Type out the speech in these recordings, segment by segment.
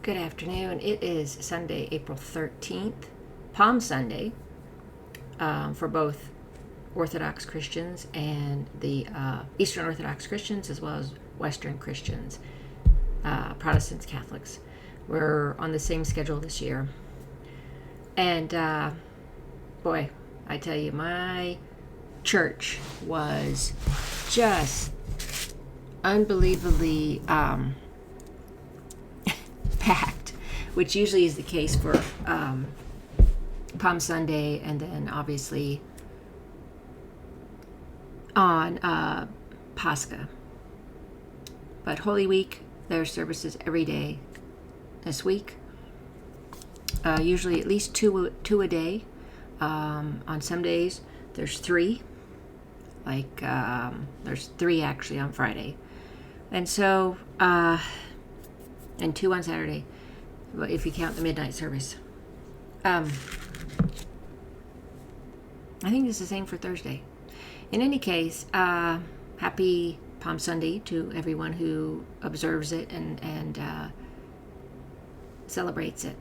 Good afternoon. It is Sunday, April 13th, Palm Sunday, for both Orthodox Christians and the Eastern Orthodox Christians, as well as Western Christians, Protestants, Catholics. We're on the same schedule this year. And boy, I tell you, my church was just unbelievably packed, which usually is the case for Palm Sunday, and then obviously on Pascha. But Holy Week, there are services every day this week. Usually at least two a day. On some days there's three. There's three actually on Friday, and so and two on Saturday, if you count the midnight service. I think it's the same for Thursday. In any case, happy Palm Sunday to everyone who observes it and celebrates it.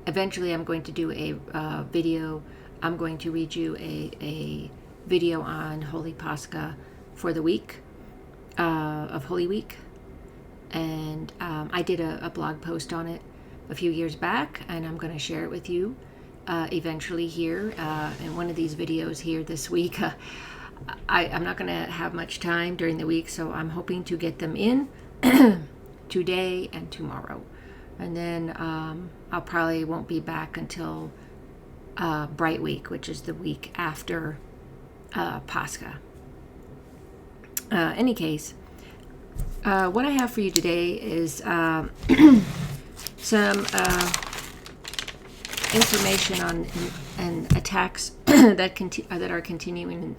Eventually, I'm going to do a video. I'm going to read you a video on Holy Pascha for the week of Holy Week. And I did a blog post on it a few years back, and I'm going to share it with you eventually here in one of these videos here this week. I'm not going to have much time during the week, so I'm hoping to get them in today and tomorrow. And then I'll probably won't be back until Bright Week, which is the week after Pascha. Any case, what I have for you today is some information on and attacks that are continuing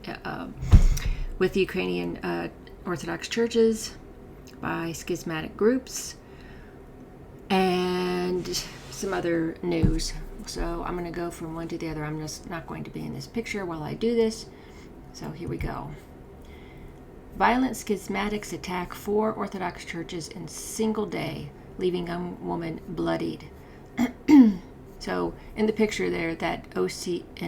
with the Ukrainian Orthodox churches by schismatic groups, and some other news. So I'm going to go from one to the other. I'm just not going to be in this picture while I do this. So here we go. Violent schismatics attack 4 Orthodox churches in single day, leaving young woman bloodied. So in the picture there, that an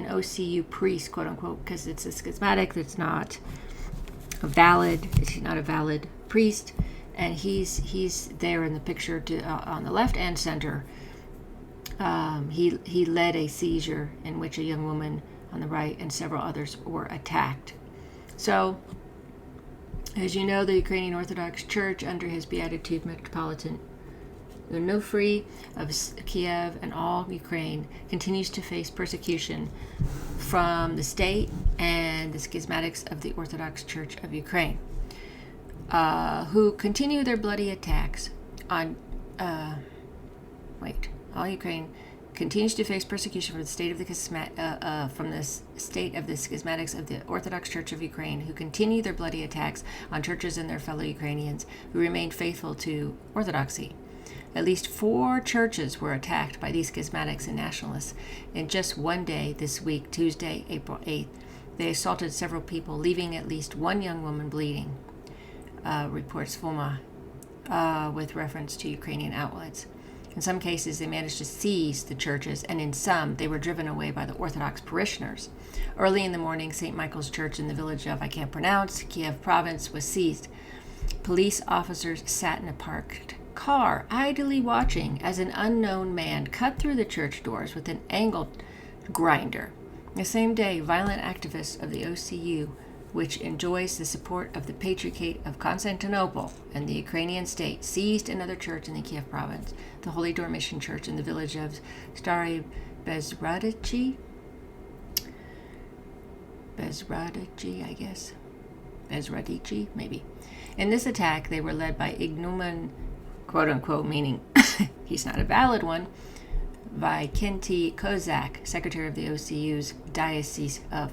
OCU priest, quote unquote, because it's a schismatic, it's not a valid priest, and he's there in the picture on the left and center. He led a seizure in which a young woman on the right and several others were attacked. So, as you know, the Ukrainian Orthodox Church, under his Beatitude Metropolitan Onufry of Kiev and all Ukraine, continues to face persecution from the state and the schismatics of the Orthodox Church of Ukraine, who continue their bloody attacks on all Ukraine continues to face persecution from the state of the schismatics of the Orthodox Church of Ukraine, who continue their bloody attacks on churches and their fellow Ukrainians who remain faithful to Orthodoxy. At least 4 churches were attacked by these schismatics and nationalists in just one day this week, Tuesday, April 8th. They assaulted several people, leaving at least one young woman bleeding, reports FOMA, with reference to Ukrainian outlets. In some cases, they managed to seize the churches, and in some, they were driven away by the Orthodox parishioners. Early in the morning, St. Michael's Church in the village of, Kiev province, was seized. Police officers sat in a parked car, idly watching as an unknown man cut through the church doors with an angle grinder. The same day, violent activists of the OCU, which enjoys the support of the Patriarchate of Constantinople and the Ukrainian state, seized another church in the Kiev province, the Holy Door Mission Church in the village of Stary Bezradichi, maybe. In this attack, they were led by Ignumen, quote unquote, meaning he's not a valid one, Vykenty Kozak, secretary of the OCU's Diocese of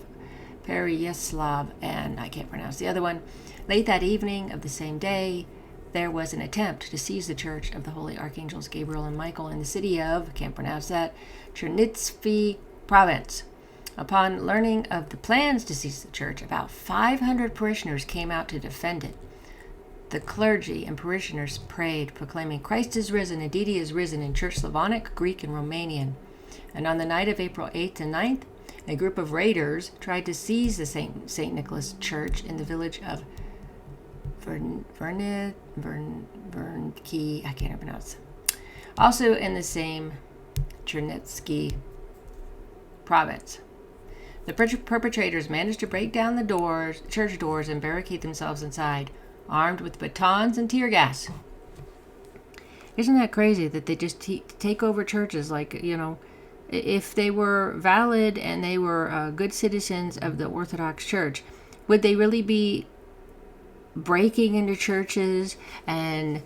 Pereyaslav, and I can't pronounce the other one. Late that evening of the same day, there was an attempt to seize the church of the Holy Archangels Gabriel and Michael in the city of, can't pronounce that, Chernivtsi province. Upon learning of the plans to seize the church, about 500 parishioners came out to defend it. The clergy and parishioners prayed, proclaiming, "Christ is risen, indeed he is risen," in Church Slavonic, Greek, and Romanian. And on the night of April 8th and 9th, a group of raiders tried to seize the St. Nicholas Church in the village of Vernki, I can't pronounce. Also in the same Chernetsky province. The perpetrators managed to break down the church doors, and barricade themselves inside, armed with batons and tear gas. Isn't that crazy that they just take over churches? Like, if they were valid and they were good citizens of the Orthodox Church, would they really be breaking into churches and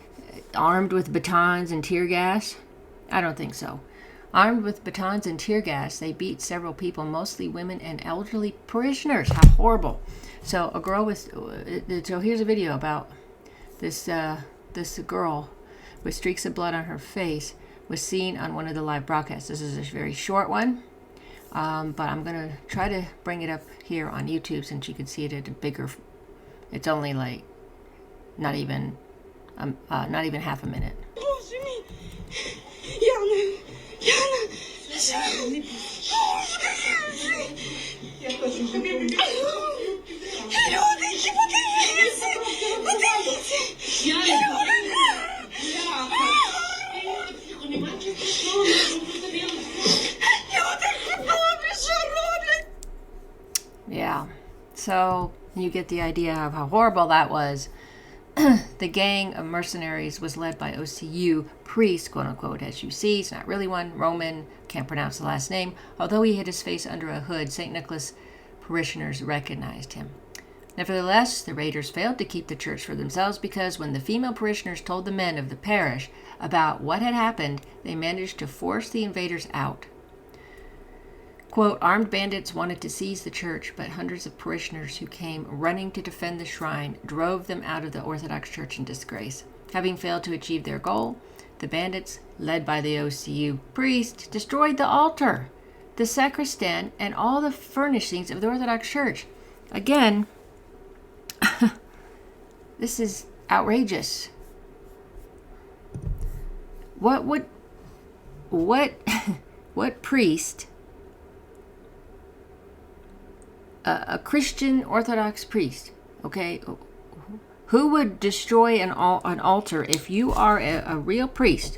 armed with batons and tear gas? I don't think so. Armed with batons and tear gas, they beat several people, mostly women and elderly parishioners. How horrible. So a girl so here's a video about this girl with streaks of blood on her face was seen on one of the live broadcasts. This is a very short one, but I'm going to try to bring it up here on YouTube since you can see it at a bigger, it's only like not even half a minute. Yeah, so you get the idea of how horrible that was. The gang of mercenaries was led by OCU priest, quote unquote, as you see. It's not really one. Roman, can't pronounce the last name. Although he hid his face under a hood, St. Nicholas parishioners recognized him. Nevertheless, the raiders failed to keep the church for themselves because when the female parishioners told the men of the parish about what had happened, they managed to force the invaders out. Quote, armed bandits wanted to seize the church, but hundreds of parishioners who came running to defend the shrine drove them out of the Orthodox Church in disgrace. Having failed to achieve their goal, the bandits, led by the OCU priest, destroyed the altar, the sacristan, and all the furnishings of the Orthodox Church. Again, this is outrageous. What priest, a Christian Orthodox priest, okay, who would destroy an altar? If you are a real priest,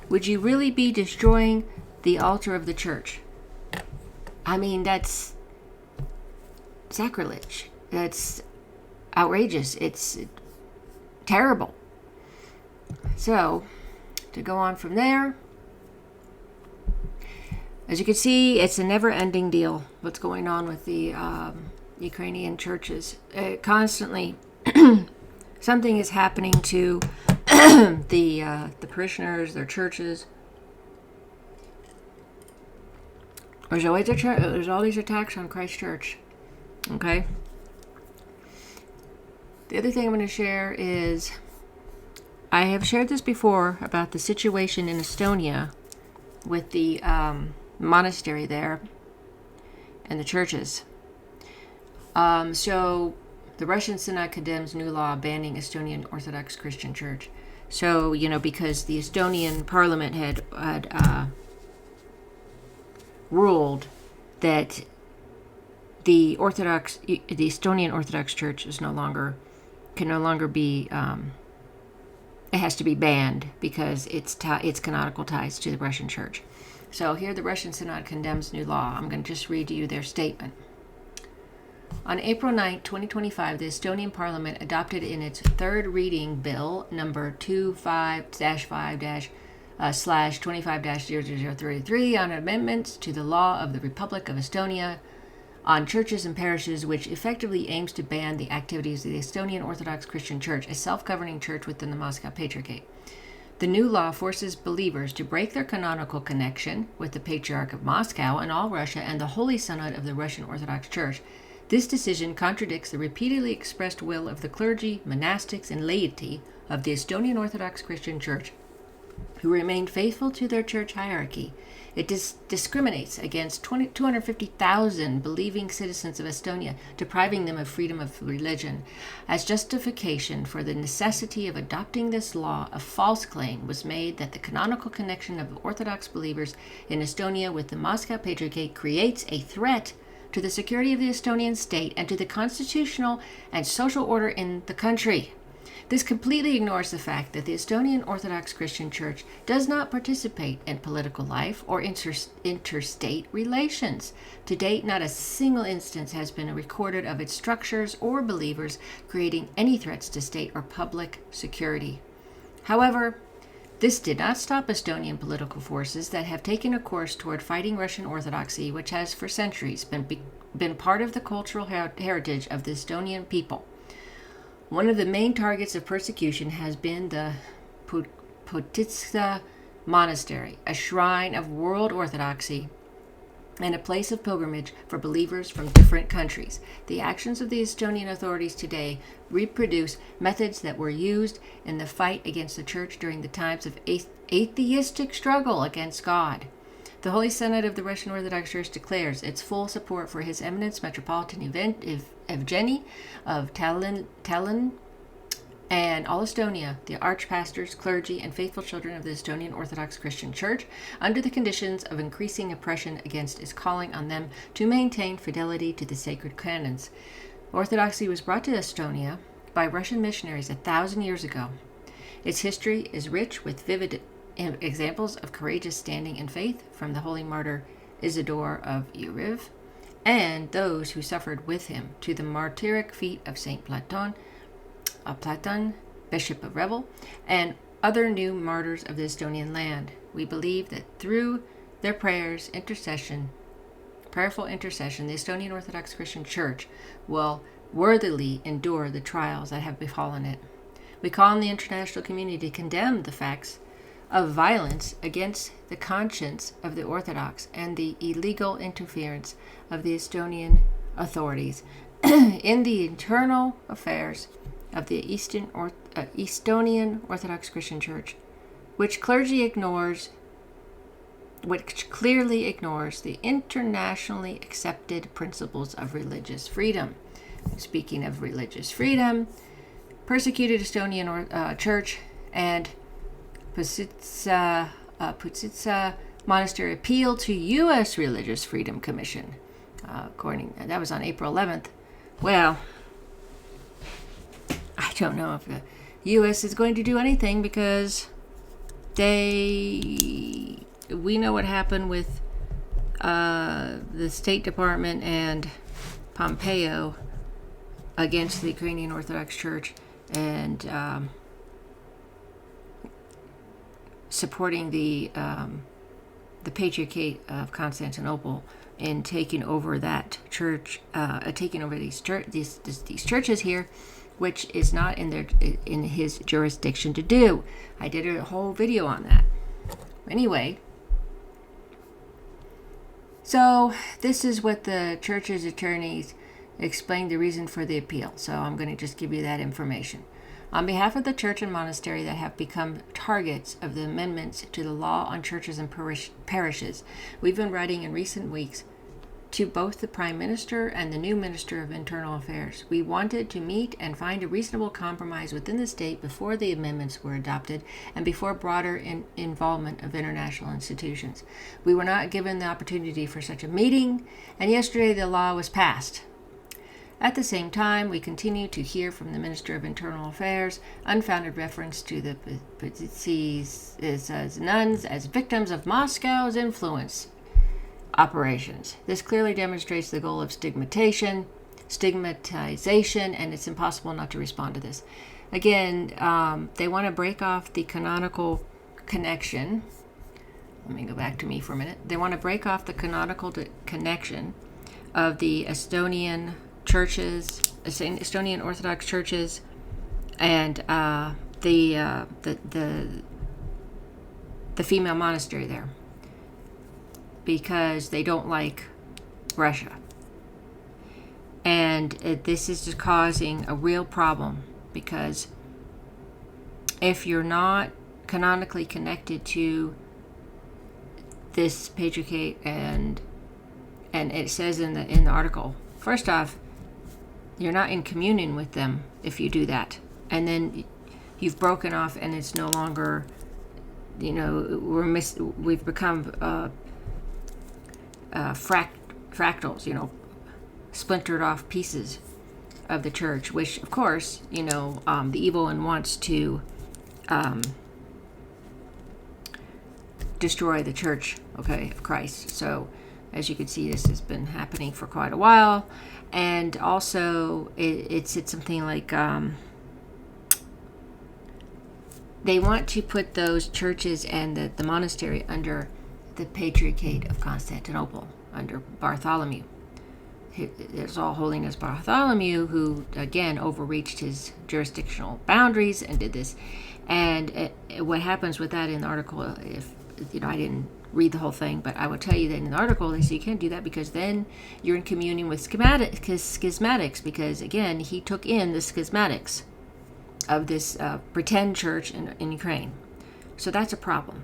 would you really be destroying the altar of the church? I mean, that's sacrilege. That's outrageous. It's terrible. So, to go on from there, as you can see, it's a never-ending deal, what's going on with the Ukrainian churches. Constantly, something is happening to the parishioners, their churches. There's all these attacks on Christ Church. Okay? The other thing I'm going to share is, I have shared this before about the situation in Estonia with the monastery there and the churches. So the Russian Synod condemns new law banning Estonian Orthodox Christian Church. So, because the Estonian parliament had ruled that the Estonian Orthodox Church can no longer be, it has to be banned because it's canonical ties to the Russian Church. So here the Russian Synod condemns new law. I'm going to just read to you their statement. On April 9, 2025, the Estonian Parliament adopted in its third reading bill number 25-5//25-0033 on amendments to the law of the Republic of Estonia on churches and parishes, which effectively aims to ban the activities of the Estonian Orthodox Christian Church, a self-governing church within the Moscow Patriarchate. The new law forces believers to break their canonical connection with the Patriarch of Moscow and all Russia and the Holy Synod of the Russian Orthodox Church. This decision contradicts the repeatedly expressed will of the clergy, monastics, and laity of the Estonian Orthodox Christian Church who remained faithful to their church hierarchy. It discriminates against 250,000 believing citizens of Estonia, depriving them of freedom of religion. As justification for the necessity of adopting this law, a false claim was made that the canonical connection of Orthodox believers in Estonia with the Moscow Patriarchate creates a threat to the security of the Estonian state and to the constitutional and social order in the country. This completely ignores the fact that the Estonian Orthodox Christian Church does not participate in political life or interstate relations. To date, not a single instance has been recorded of its structures or believers creating any threats to state or public security. However, this did not stop Estonian political forces that have taken a course toward fighting Russian Orthodoxy, which has for centuries been part of the cultural heritage of the Estonian people. One of the main targets of persecution has been the Putitsa Monastery, a shrine of world orthodoxy and a place of pilgrimage for believers from different countries. The actions of the Estonian authorities today reproduce methods that were used in the fight against the Church during the times of atheistic struggle against God. The Holy Synod of the Russian Orthodox Church declares its full support for His Eminence Metropolitan Evgeny of Tallinn and all Estonia, the archpastors, clergy, and faithful children of the Estonian Orthodox Christian Church, under the conditions of increasing oppression against its calling on them to maintain fidelity to the sacred canons. Orthodoxy was brought to Estonia by Russian missionaries 1,000 years ago. Its history is rich with vivid examples of courageous standing in faith from the holy martyr Isidore of Uriv and those who suffered with him, to the martyric feat of Saint Platon, Bishop of Revel, and other new martyrs of the Estonian land. We believe that through their prayerful intercession, the Estonian Orthodox Christian Church will worthily endure the trials that have befallen it. We call on the international community to condemn the facts of violence against the conscience of the Orthodox and the illegal interference of the Estonian authorities in the internal affairs of the Estonian Orthodox Christian Church, which clearly ignores the internationally accepted principles of religious freedom. Speaking of religious freedom, persecuted Estonian Church and Putitsa Monastery appeal to U.S. Religious Freedom Commission. That was on April 11th. Well, I don't know if the U.S. is going to do anything because we know what happened with the State Department and Pompeo against the Ukrainian Orthodox Church and supporting the Patriarchate of Constantinople in taking over that church, taking over these churches here, which is not in his jurisdiction to do. I did a whole video on that. Anyway, so this is what the church's attorneys explained the reason for the appeal. So I'm going to just give you that information. On behalf of the church and monastery that have become targets of the amendments to the law on churches and parishes, we've been writing in recent weeks to both the Prime Minister and the new Minister of Internal Affairs. We wanted to meet and find a reasonable compromise within the state before the amendments were adopted and before broader involvement of international institutions. We were not given the opportunity for such a meeting, and yesterday the law was passed. At the same time, we continue to hear from the Minister of Internal Affairs unfounded reference to the Putitsis as nuns as victims of Moscow's influence operations. This clearly demonstrates the goal of stigmatization, and it's impossible not to respond to this. Again, they want to break off the canonical connection. Let me go back to me for a minute. They want to break off the canonical connection of the Estonian churches, Estonian Orthodox churches, and the female monastery there, because they don't like Russia. And this is just causing a real problem, because if you're not canonically connected to this patriarchate, and it says in the article, first off, you're not in communion with them if you do that, and then you've broken off, and it's no longer, we've become fractals, splintered off pieces of the church, which of course, the evil one wants to destroy the church, of Christ. So as you can see, this has been happening for quite a while. And also it said something like they want to put those churches and the monastery under the Patriarchate of Constantinople, under Bartholomew. There's All Holiness Bartholomew, who again overreached his jurisdictional boundaries and did this. And what happens with that in the article, if I didn't read the whole thing, but I will tell you that in the article they say you can't do that, because then you're in communion with schismatics, because again he took in the schismatics of this pretend church in Ukraine. So that's a problem.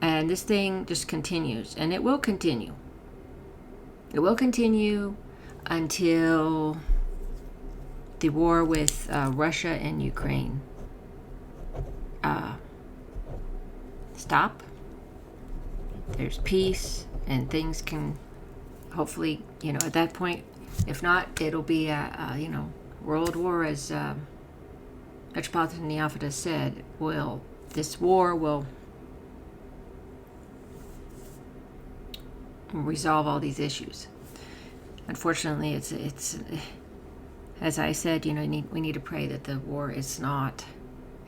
And this thing just continues, and it will continue. It will continue until the war with Russia and Ukraine stop. There's peace, and things can hopefully, at that point, if not, it'll be a world war, as Metropolitan Neophytus said. This war will resolve all these issues. Unfortunately, it's as I said, we need to pray that the war is not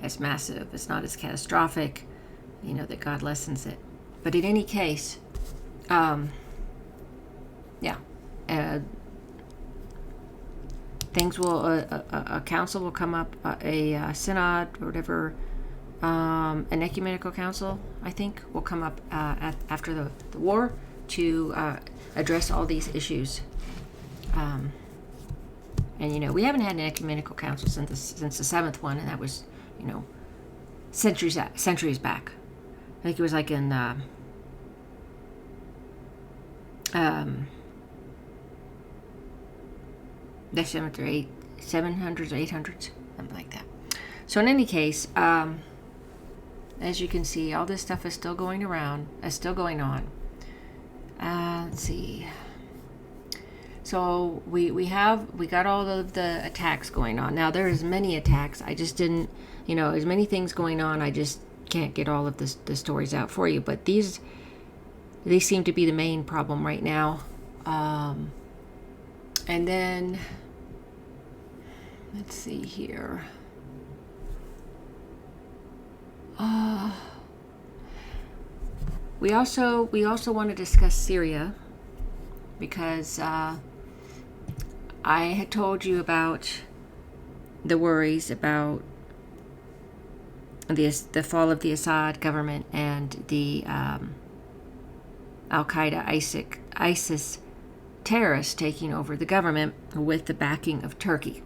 as massive, it's not as catastrophic, that God lessens it. But in any case, things will, a council will come up, a synod or whatever, an ecumenical council, I think, will come up after the war to address all these issues. And we haven't had an ecumenical council since the seventh one, and that was centuries back. I think it was like in the 700s or 800s, something like that. So in any case, as you can see, all this stuff is still going on. Let's see. So we got all of the attacks going on. Now there's many attacks. I just didn't, there's many things going on. I just can't get all of the stories out for you. But they seem to be the main problem right now. And then let's see here. We also want to discuss Syria, because I had told you about the worries about the fall of the Assad government and the Al-Qaeda, ISIS terrorists taking over the government with the backing of Turkey.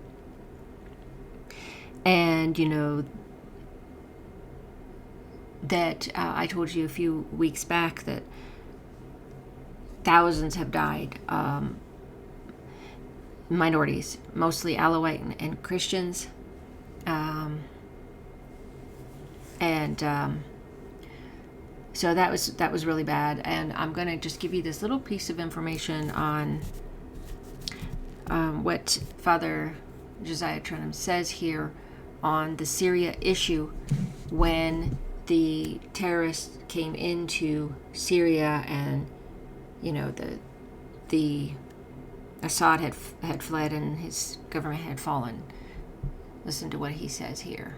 And that I told you a few weeks back that thousands have died, minorities, mostly Alawite and Christians, so that was really bad. And I'm going to just give you this little piece of information on what Father Josiah Trenum says here on the Syria issue when the terrorists came into Syria, and the Assad had fled and his government had fallen. Listen to what he says here.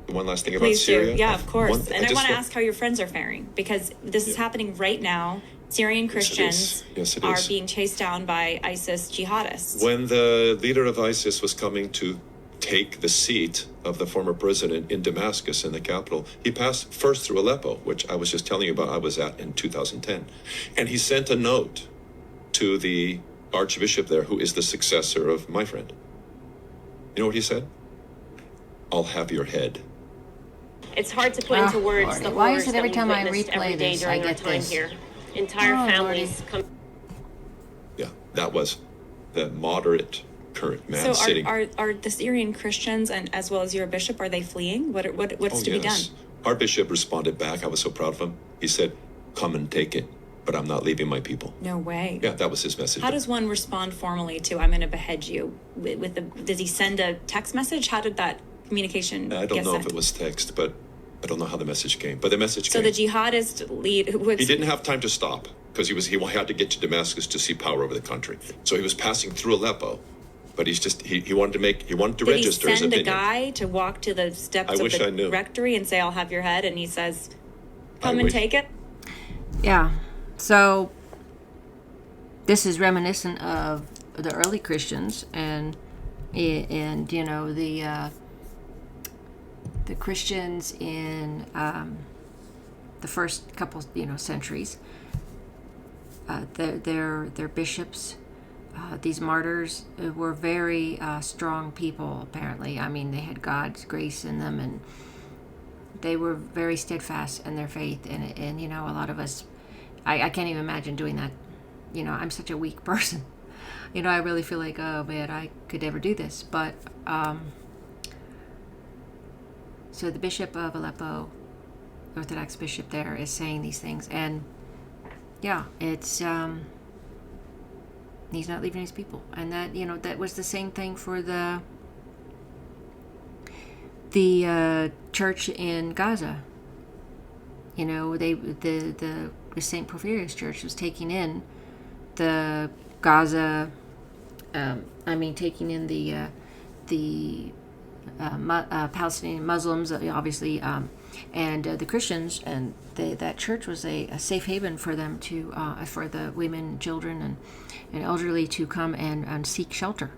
One last thing about Syria. Yeah, of course. I want to ask how your friends are faring, because this is happening right now. Syrian Christians are being chased down by ISIS jihadists. When the leader of ISIS was coming to take the seat of the former president in Damascus, in the capital, he passed first through Aleppo, which I was just telling you about, I was at in 2010. And he sent a note to the archbishop there, who is the successor of my friend. You know what he said? I'll have your head. It's hard to put into words Lordy. the Why horrors is it that every we time I witnessed every replay day this, I during our get time this? here. Entire families come. Yeah, that was the moderate current man So sitting. are the Syrian Christians and as well as your bishop, are they fleeing? What's to be done? Our bishop responded back. I was so proud of him. He said, "Come and take it, but I'm not leaving my people." No way. Yeah, that was his message. How does one respond formally to "I'm going to behead you"? Does he send a text message? How did that communication? I don't get know sent? if it was text, but I don't know how the message came. But the message So came. the jihadist lead. He didn't have time to stop because he had to get to Damascus to see power over the country. So he was passing through Aleppo, but he wanted to Did register he his send a opinion. guy to walk to the steps I of wish I the knew. rectory and say, "I'll have your head," and he says, "Come I and wish. take it"? Yeah. So this is reminiscent of the early Christians and you know the Christians in the first couple centuries. Their bishops, these martyrs, were very strong people. Apparently, I mean, they had God's grace in them, and they were very steadfast in their faith. And a lot of us, I can't even imagine doing that. I'm such a weak person. I really feel like, oh man, I could never do this. But so the Bishop of Aleppo, Orthodox bishop there, is saying these things, and yeah, it's he's not leaving his people, and that was the same thing for the church in Gaza. The Saint Porphyrius Church was taking in the Gaza. Taking in the Palestinian Muslims, obviously, and the Christians, and that church was a safe haven for them for the women, children, and elderly to come and seek shelter.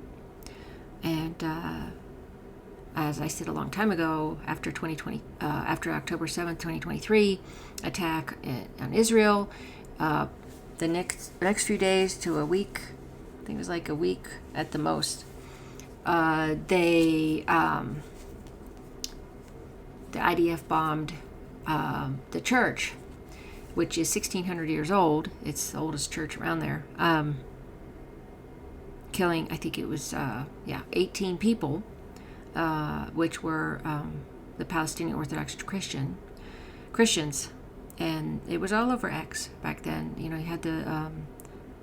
And as I said a long time ago, after October 7th, 2023 attack on Israel, the next few days to a week, I think it was like a week at the most, the IDF bombed the church, which is 1,600 years old. It's the oldest church around there. Killing, I think it was 18 people, which were the Palestinian Orthodox Christians, and it was all over X back then. You had the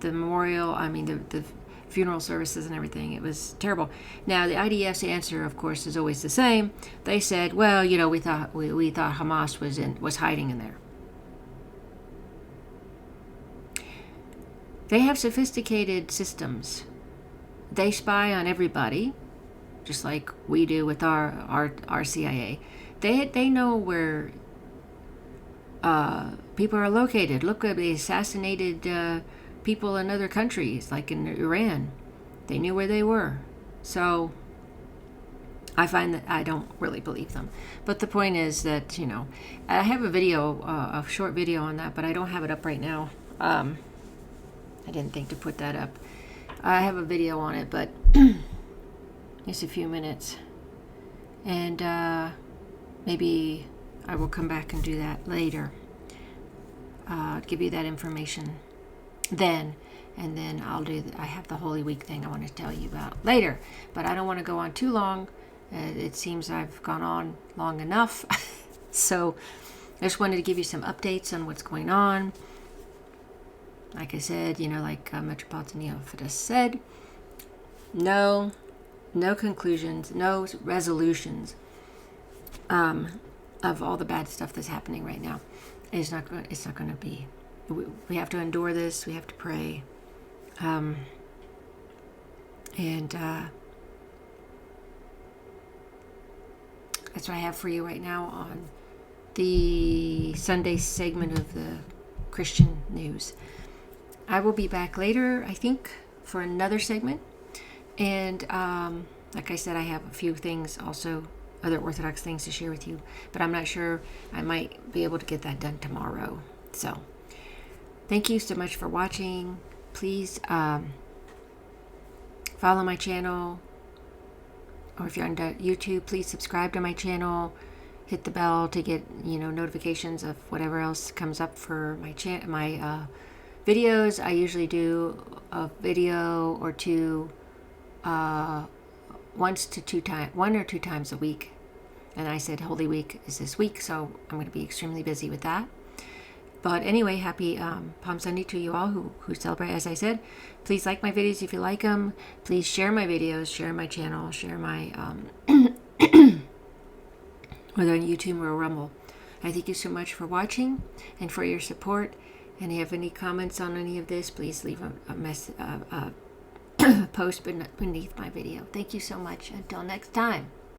memorial. The funeral services and everything. It was terrible. Now the IDF's answer, of course, is always the same. They said, "Well, we thought Hamas was hiding in there." They have sophisticated systems. They spy on everybody, just like we do with our CIA. They know where people are located. Look at the assassinated people in other countries, like in Iran. They knew where they were. So I find that I don't really believe them. But the point is that, I have a video, a short video on that, but I don't have it up right now. I didn't think to put that up. I have a video on it, but just a few minutes. And maybe I will come back and do that later. Give you that information then, and then I have the Holy Week thing I want to tell you about later, but I don't want to go on too long. It seems I've gone on long enough. So I just wanted to give you some updates on what's going on. Like I said, like Metropolitan Neophytus said, no conclusions, no resolutions of all the bad stuff that's happening right now. It's not going to be. We have to endure this. We have to pray. And that's what I have for you right now on the Sunday segment of the Christian news. I will be back later, I think, for another segment. And like I said, I have a few things also, other Orthodox things to share with you. But I'm not sure. I might be able to get that done tomorrow. So thank you so much for watching. Please follow my channel, or if you're on YouTube, please subscribe to my channel. hit the bell to get, notifications of whatever else comes up for my videos. I usually do a video or two, 1 or 2 times a week. And I said Holy Week is this week, so I'm going to be extremely busy with that. But anyway, happy Palm Sunday to you all who celebrate. As I said, please like my videos if you like them. Please share my videos, share my channel, share my, whether on YouTube or Rumble. I thank you so much for watching and for your support. And if you have any comments on any of this, please leave a post beneath my video. Thank you so much. Until next time.